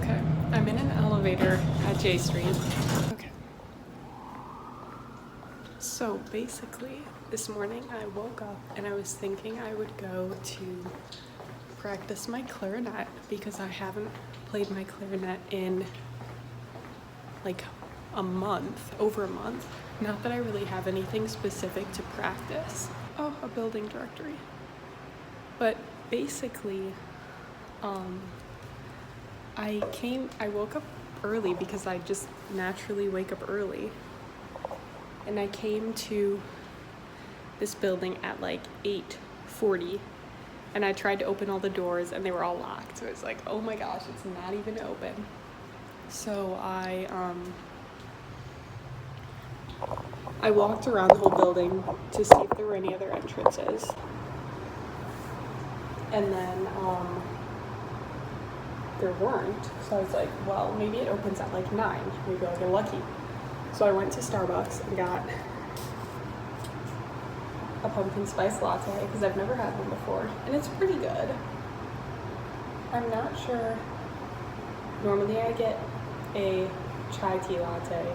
Okay, I'm in an elevator at J Street. Okay. So basically, this morning I woke up and I was thinking I would go to practice my clarinet because I haven't played my clarinet in like a month, over a month. Not that I really have anything specific to practice. Oh, a building directory. But basically, I woke up early because I just naturally wake up early. And I came to this building at like 8:40 and I tried to open all the doors and they were all locked. So it's like, oh my gosh, it's not even open. So I walked around the whole building to see if there were any other entrances. And then there weren't. So I was like, well, maybe it opens at like 9. Maybe I'll get lucky. So I went to Starbucks and got a pumpkin spice latte because I've never had one before. And it's pretty good. I'm not sure. Normally I get a chai tea latte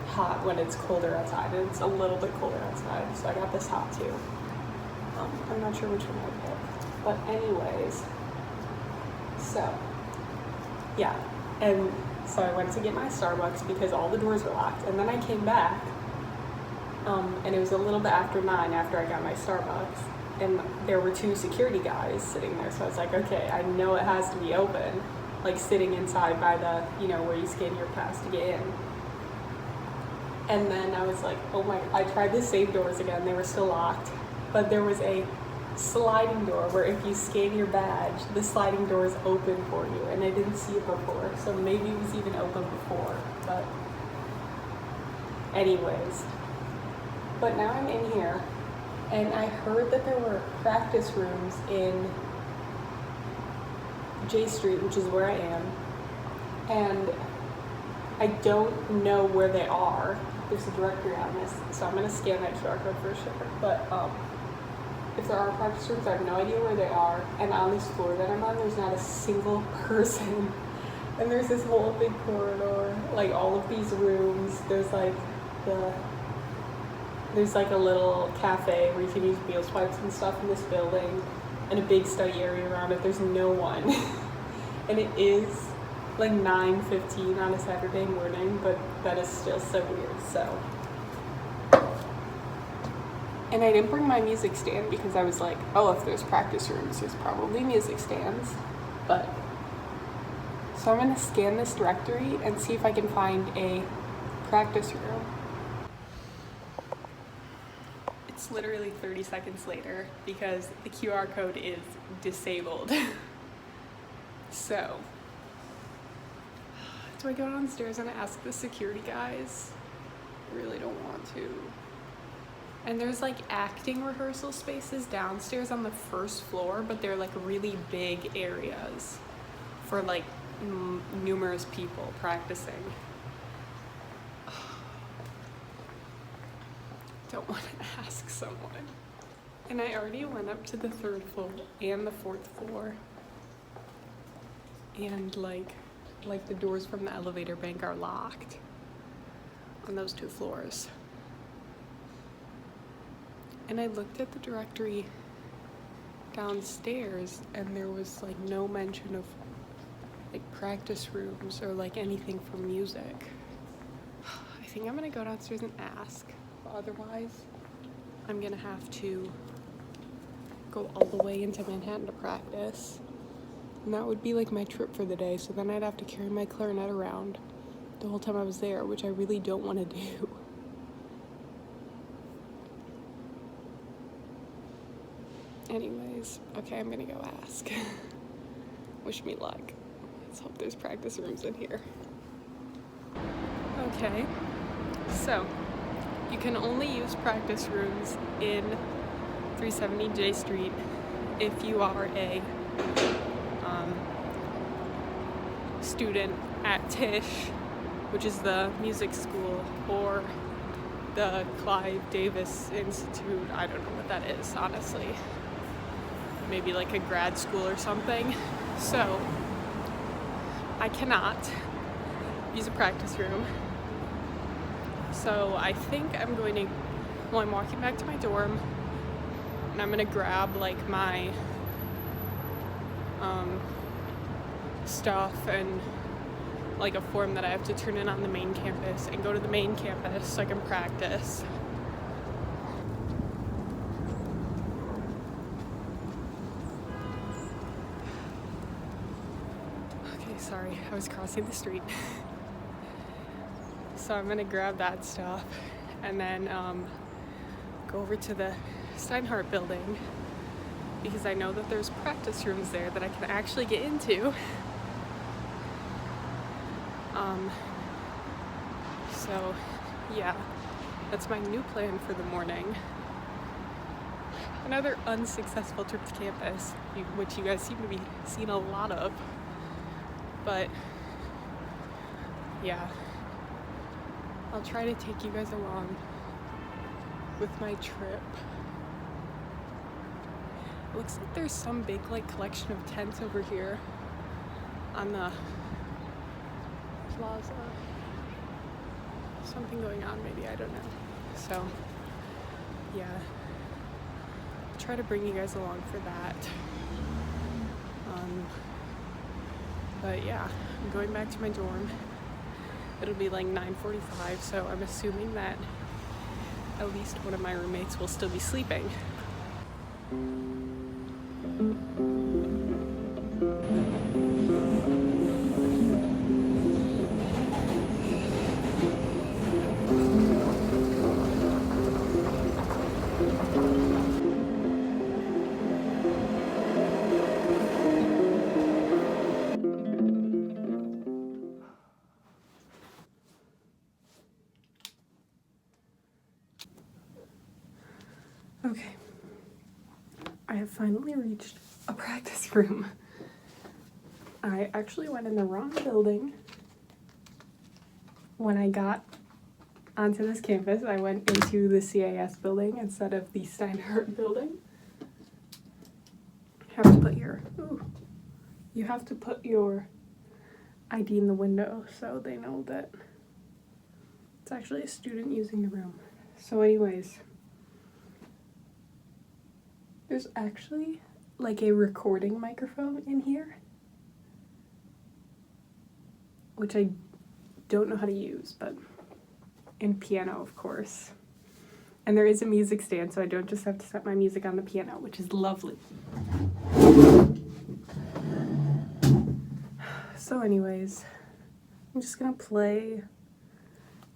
hot when it's colder outside. And it's a little bit colder outside. So I got this hot too. I'm not sure which one I picked. But anyways. So, yeah. And so I went to get my Starbucks because all the doors were locked. And then I came back, and it was a little bit after 9 after I got my Starbucks. And there were 2 security guys sitting there. So I was like, okay, I know it has to be open. Like sitting inside by the, where you scan your pass to get in. And then I was like, oh my, I tried the same doors again. They were still locked. But there was a sliding door where if you scan your badge, the sliding door is open for you, and I didn't see it before, so maybe it was even open before, but anyways. But now I'm in here, and I heard that there were practice rooms in J Street, which is where I am, and I don't know where they are. There's a directory on this, so I'm gonna scan that QR code for sure, but if there are practice rooms, I have no idea where they are. And on this floor that I'm on, there's not a single person. And there's this whole big corridor, like all of these rooms. There's like a little cafe where you can use meal swipes and stuff in this building, and a big study area around it. There's no one. And it is like 9:15 on a Saturday morning, but that is still so weird, so. And I didn't bring my music stand because I was like, oh, if there's practice rooms, there's probably music stands. So I'm gonna scan this directory and see if I can find a practice room. It's literally 30 seconds later because the QR code is disabled. So, do I go downstairs and ask the security guys? I really don't want to. And there's like acting rehearsal spaces downstairs on the first floor, but they're like really big areas for like numerous people practicing. Don't want to ask someone. And I already went up to the 3rd floor and the 4th floor. And like the doors from the elevator bank are locked on those 2 floors. And I looked at the directory downstairs and there was like no mention of like practice rooms or like anything for music. I think I'm gonna go downstairs and ask, but otherwise I'm gonna have to go all the way into Manhattan to practice. And that would be like my trip for the day, so then I'd have to carry my clarinet around the whole time I was there, which I really don't want to do. Anyways, okay, I'm gonna go ask. Wish me luck. Let's hope there's practice rooms in here. Okay, so you can only use practice rooms in 370 J Street if you are a student at Tisch, which is the music school, or the Clive Davis Institute. I don't know what that is, honestly. maybe like a grad school or something. So I cannot use a practice room. So I think I'm going to, well, I'm walking back to my dorm and I'm gonna grab like my stuff and like a form that I have to turn in on the main campus and go to the main campus so I can practice. Okay, sorry, I was crossing the street. So I'm gonna grab that stuff and then go over to the Steinhardt building because I know that there's practice rooms there that I can actually get into. So yeah, that's my new plan for the morning. Another unsuccessful trip to campus, which you guys seem to be seeing a lot of. But yeah, I'll try to take you guys along with my trip. It looks like there's some big like collection of tents over here on the plaza. Something going on maybe, I don't know. So yeah, I'll try to bring you guys along for that. But yeah, I'm going back to my dorm. It'll be like 9:45, so I'm assuming that at least one of my roommates will still be sleeping. Okay, I have finally reached a practice room. I actually went in the wrong building when I got onto this campus. I went into the CAS building instead of the Steinhardt building. You have to put your ID in the window so they know that it's actually a student using the room. So anyways, there's actually like a recording microphone in here, which I don't know how to use, but and piano, of course. And there is a music stand, so I don't just have to set my music on the piano, which is lovely. So anyways, I'm just gonna play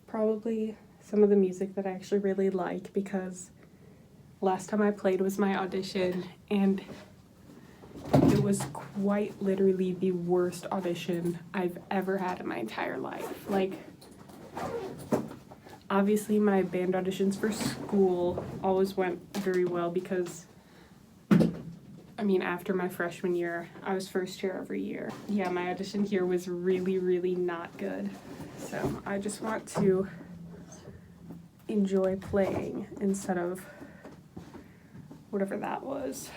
probably some of the music that I actually really like, because last time I played was my audition, and it was quite literally the worst audition I've ever had in my entire life. Like, obviously my band auditions for school always went very well because, I mean, after my freshman year, I was first chair every year. Yeah, my audition here was really, really not good. So I just want to enjoy playing instead of whatever that was.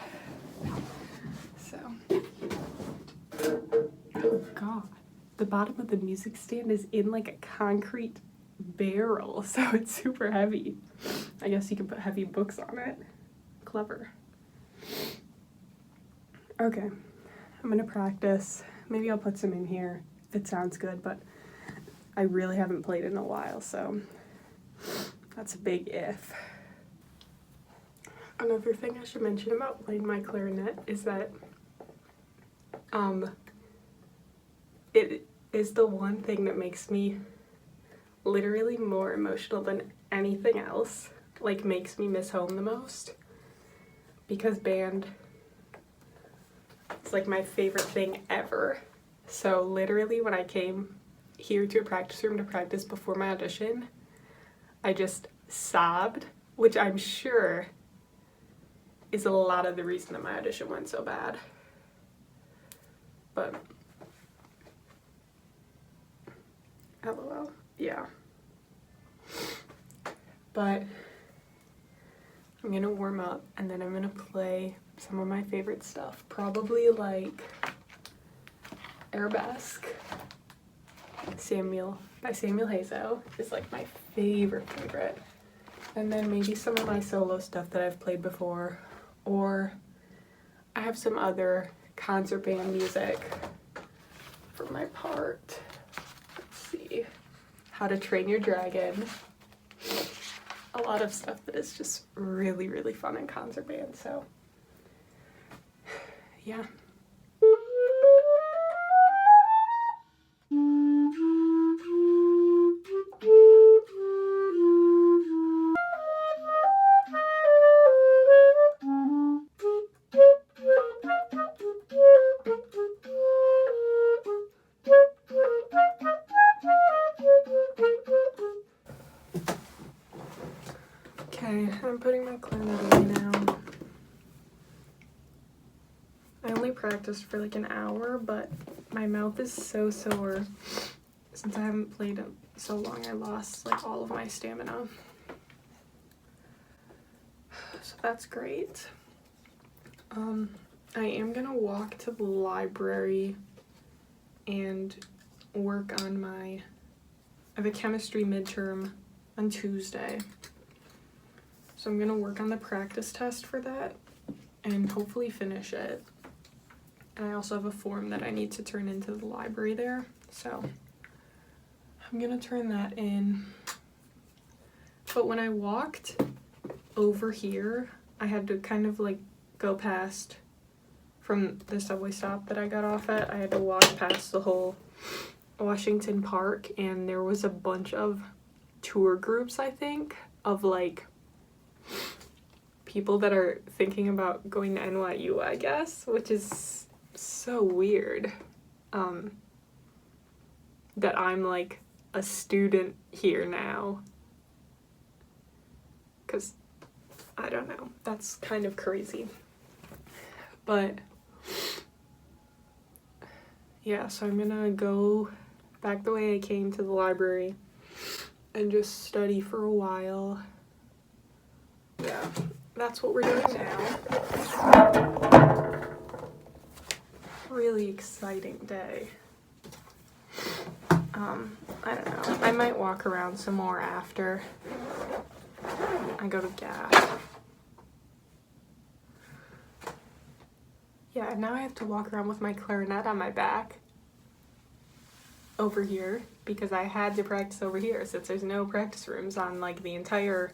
So, oh God, the bottom of the music stand is in like a concrete barrel, so it's super heavy. I guess you can put heavy books on it. Clever. Okay, I'm gonna practice. Maybe I'll put some in here if it sounds good, but I really haven't played in a while, so that's a big if. Another thing I should mention about playing my clarinet is that it is the one thing that makes me literally more emotional than anything else, like makes me miss home the most, because band is like my favorite thing ever. So literally when I came here to a practice room to practice before my audition, I just sobbed, which I'm sure is a lot of the reason that my audition went so bad. But LOL, yeah. But I'm gonna warm up and then I'm gonna play some of my favorite stuff. Probably like Arabesque by Samuel Hazo is like my favorite. And then maybe some of my solo stuff that I've played before, or I have some other concert band music for my part. Let's see. How to Train Your Dragon. A lot of stuff that is just really, really fun in concert band, so yeah. Okay, I'm putting my clarinet away now. I only practiced for like an hour, but my mouth is so sore. Since I haven't played it so long, I lost like all of my stamina. So that's great. I am gonna walk to the library and work on I have a chemistry midterm on Tuesday. So I'm gonna work on the practice test for that and hopefully finish it. And I also have a form that I need to turn into the library there. So I'm gonna turn that in. But when I walked over here, I had to kind of like go past from the subway stop that I got off at. I had to walk past the whole Washington Park, and there was a bunch of tour groups, I think, of like people that are thinking about going to NYU, I guess, which is so weird. That I'm like a student here now. 'Cause I don't know, that's kind of crazy. But yeah, so I'm gonna go back the way I came to the library and just study for a while. Yeah, that's what we're doing now. Really exciting day. I don't know. I might walk around some more after I go to gas. Yeah, and now I have to walk around with my clarinet on my back over here because I had to practice over here since there's no practice rooms on like the entire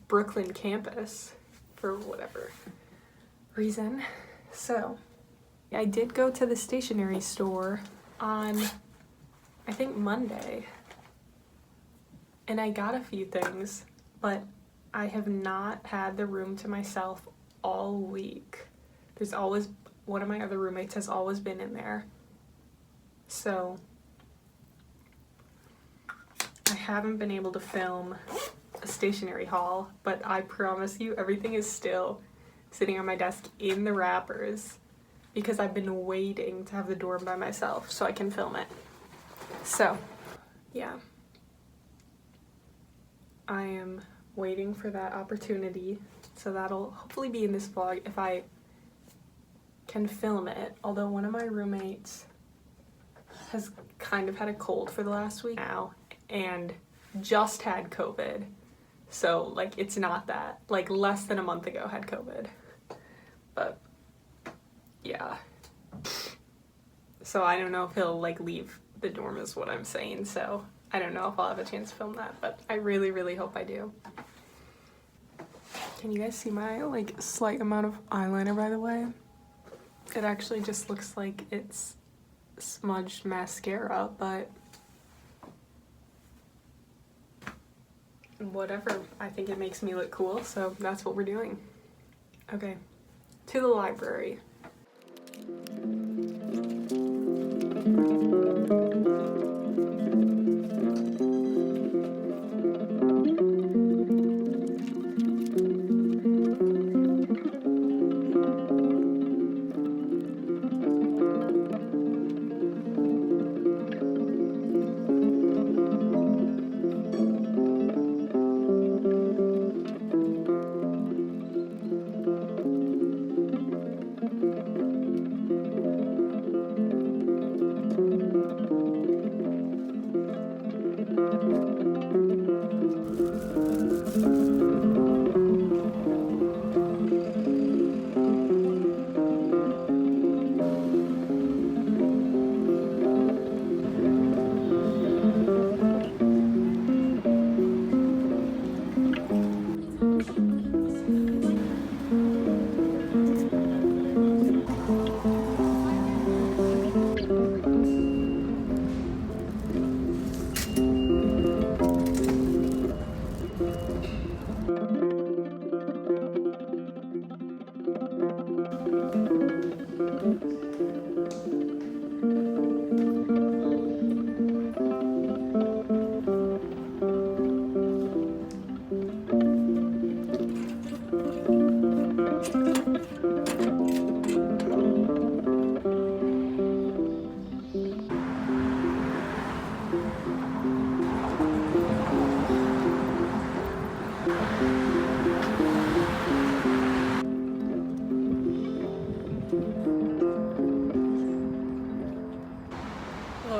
Brooklyn campus for whatever reason. So I did go to the stationery store on, I think, Monday, and I got a few things, but I have not had the room to myself all week. There's always, one of my other roommates has always been in there, so I haven't been able to film a stationery haul, but I promise you everything is still sitting on my desk in the wrappers because I've been waiting to have the dorm by myself so I can film it. So yeah, I am waiting for that opportunity, so that'll hopefully be in this vlog if I can film it, although one of my roommates has kind of had a cold for the last week now and just had COVID, so like it's not that, like less than a month ago had COVID, but yeah, so I don't know if he'll like leave the dorm is what I'm saying, so I don't know if I'll have a chance to film that, but I really, really hope I do. Can you guys see my like slight amount of eyeliner, by the way? It actually just looks like it's smudged mascara, but whatever. I think it makes me look cool, so that's what we're doing. Okay, to the library. Hello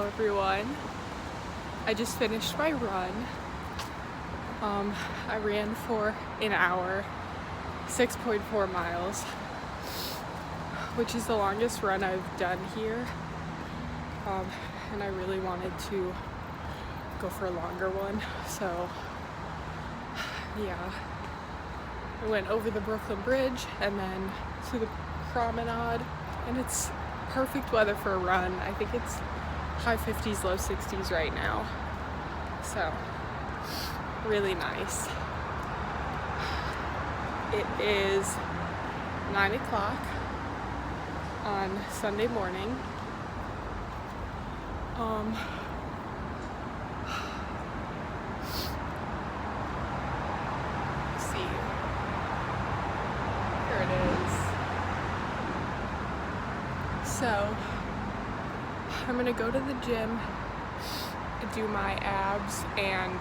everyone. I just finished my run. I ran for an hour, 6.4 miles, which is the longest run I've done here. And I really wanted to go for a longer one, so yeah. I went over the Brooklyn Bridge and then to the promenade, and it's perfect weather for a run. I think it's high 50s, low 60s right now, so really nice. It is 9 o'clock on Sunday morning. Let's see, here it is. So I'm gonna go to the gym, do my abs and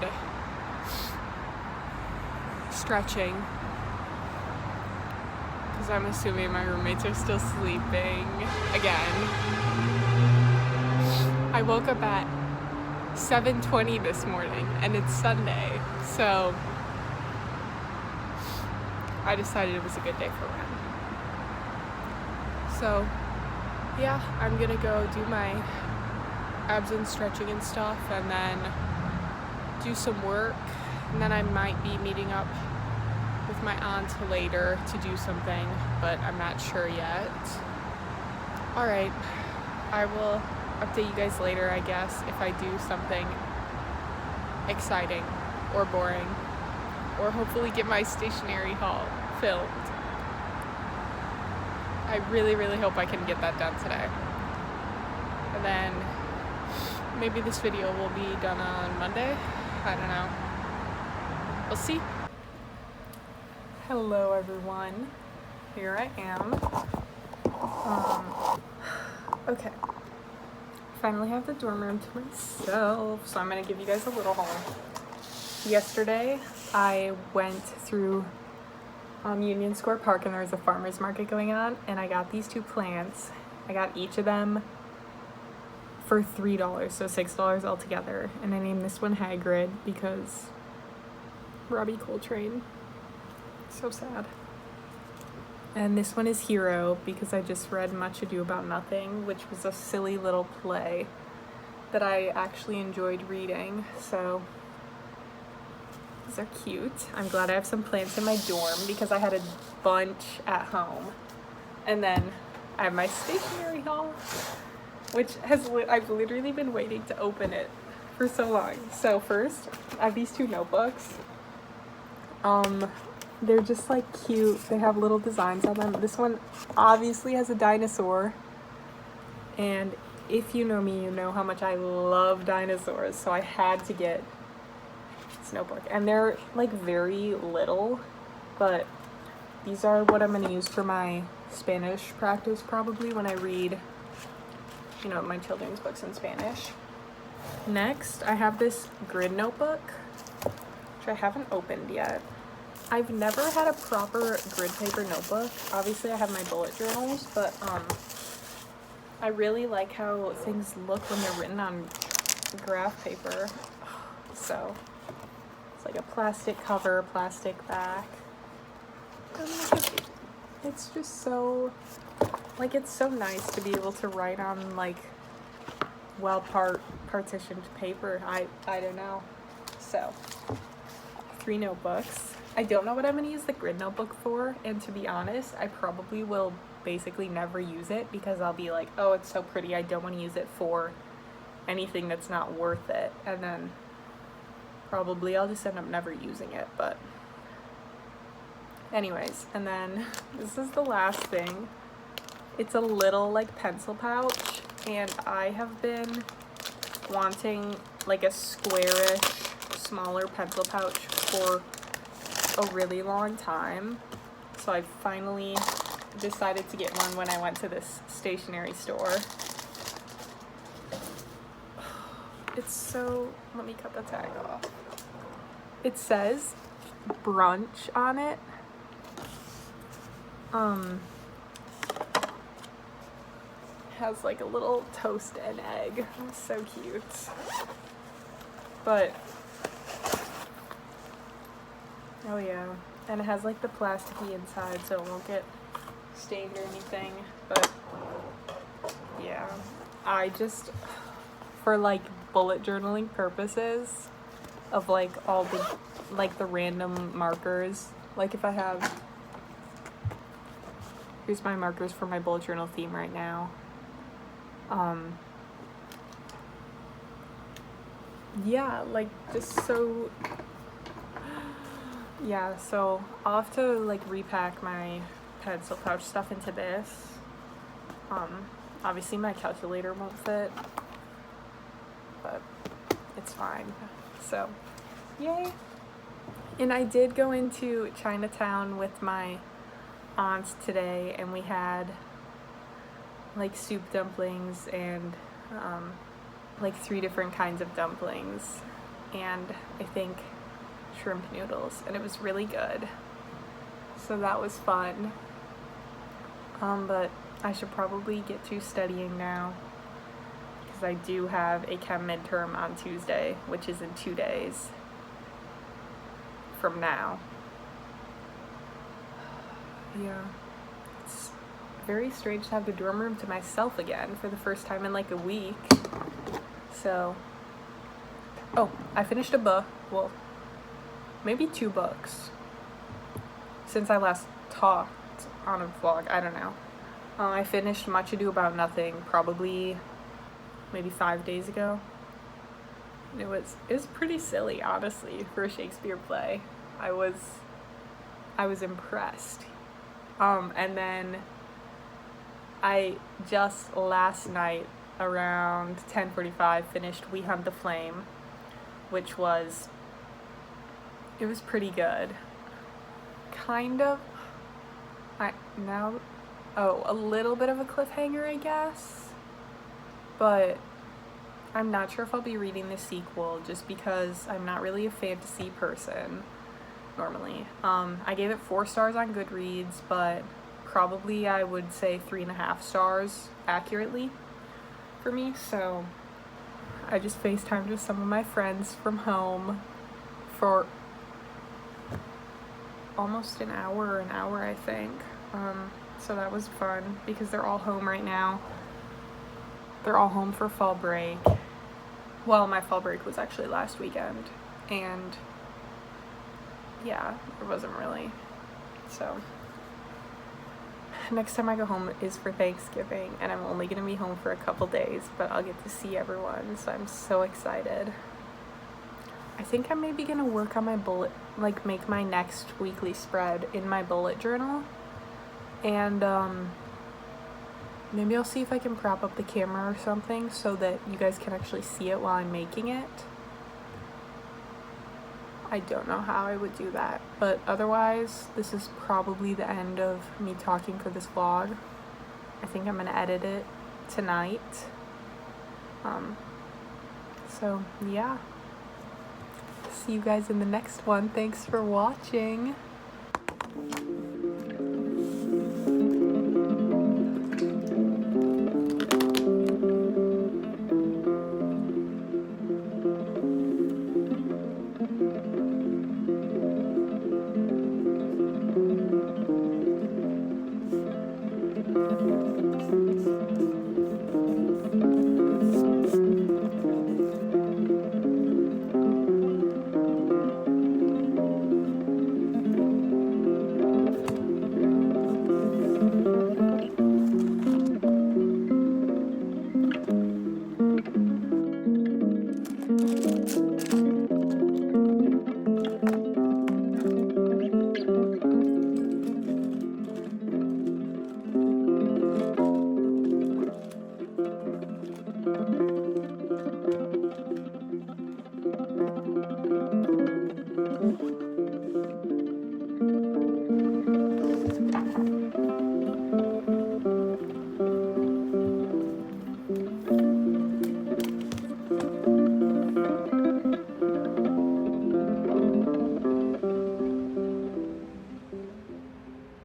stretching, because I'm assuming my roommates are still sleeping again. I woke up at 7:20 this morning and it's Sunday, so I decided it was a good day for a run. So yeah, I'm gonna go do my abs and stretching and stuff, and then do some work, and then I might be meeting up with my aunt later to do something, but I'm not sure yet. Alright, I will update you guys later, I guess, if I do something exciting or boring, or hopefully get my stationery haul filmed. I really, really hope I can get that done today. And then maybe this video will be done on Monday. I don't know. We'll see. Hello everyone. Here I am. Okay. Finally have the dorm room to myself, so I'm gonna give you guys a little haul. Yesterday, I went through Union Square Park, and there was a farmer's market going on, and I got these two plants. I got each of them for $3, so $6 altogether, and I named this one Hagrid because Robbie Coltrane. So sad. And this one is Hero because I just read Much Ado About Nothing, which was a silly little play that I actually enjoyed reading, so these are cute. I'm glad I have some plants in my dorm because I had a bunch at home. And then I have my stationery haul, which I've literally been waiting to open it for so long. So first, I have these two notebooks. They're just like cute. They have little designs on them. This one obviously has a dinosaur. And if you know me, you know how much I love dinosaurs. So I had to get this notebook. And they're like very little, but these are what I'm gonna use for my Spanish practice probably when I read, you know, my children's books in Spanish. Next, I have this grid notebook, which I haven't opened yet. I've never had a proper grid paper notebook. Obviously I have my bullet journals, but I really like how things look when they're written on graph paper. So it's like a plastic cover, plastic back. It's just so, like, it's so nice to be able to write on like partitioned paper. I don't know. So 3 notebooks. I don't know what I'm going to use the grid notebook for, and to be honest, I probably will basically never use it because I'll be like, oh, it's so pretty, I don't want to use it for anything that's not worth it, and then probably I'll just end up never using it. But anyways, and then this is the last thing. It's a little like pencil pouch, and I have been wanting like a squarish, smaller pencil pouch for a really long time. So I finally decided to get one when I went to this stationery store. It's so, let me cut the tag off. It says brunch on it. Has like a little toast and egg. It's so cute. But oh yeah, and it has like the plasticky inside so it won't get stained or anything. But yeah, I just, for like bullet journaling purposes of like all the like the random markers, like if I have, here's my markers for my bullet journal theme right now. Yeah, like just so, yeah, so I'll have to like repack my pencil pouch stuff into this. Obviously my calculator won't fit, but it's fine. So, yay. And I did go into Chinatown with my aunts today, and we had like soup dumplings and like 3 different kinds of dumplings, and I think shrimp noodles, and it was really good. So that was fun. But I should probably get to studying now, because I do have a chem midterm on Tuesday, which is in 2 days from now. Yeah, it's very strange to have the dorm room to myself again for the first time in like a week. So, oh, I finished a book, well, maybe 2 books since I last talked on a vlog, I don't know. I finished Much Ado About Nothing probably maybe 5 days ago. It was pretty silly, honestly, for a Shakespeare play. I was impressed. And then I just last night around 10:45 finished We Hunt the Flame, which was, it was pretty good. Kind of, a little bit of a cliffhanger, I guess, but I'm not sure if I'll be reading the sequel just because I'm not really a fantasy person normally. I gave it 4 stars on Goodreads, but probably I would say 3.5 stars accurately for me. So I just FaceTimed with some of my friends from home for almost an hour I think. So that was fun because they're all home right now. They're all home for fall break. Well, my fall break was actually last weekend, and yeah, it wasn't really. So next time I go home is for Thanksgiving, and I'm only gonna be home for a couple days, but I'll get to see everyone, so I'm so excited. I think I'm maybe gonna work on my bullet, like make my next weekly spread in my bullet journal, and maybe I'll see if I can prop up the camera or something so that you guys can actually see it while I'm making it. I don't know how I would do that, but otherwise this is probably the end of me talking for this vlog. I think I'm gonna edit it tonight. So yeah, see you guys in the next one. Thanks for watching.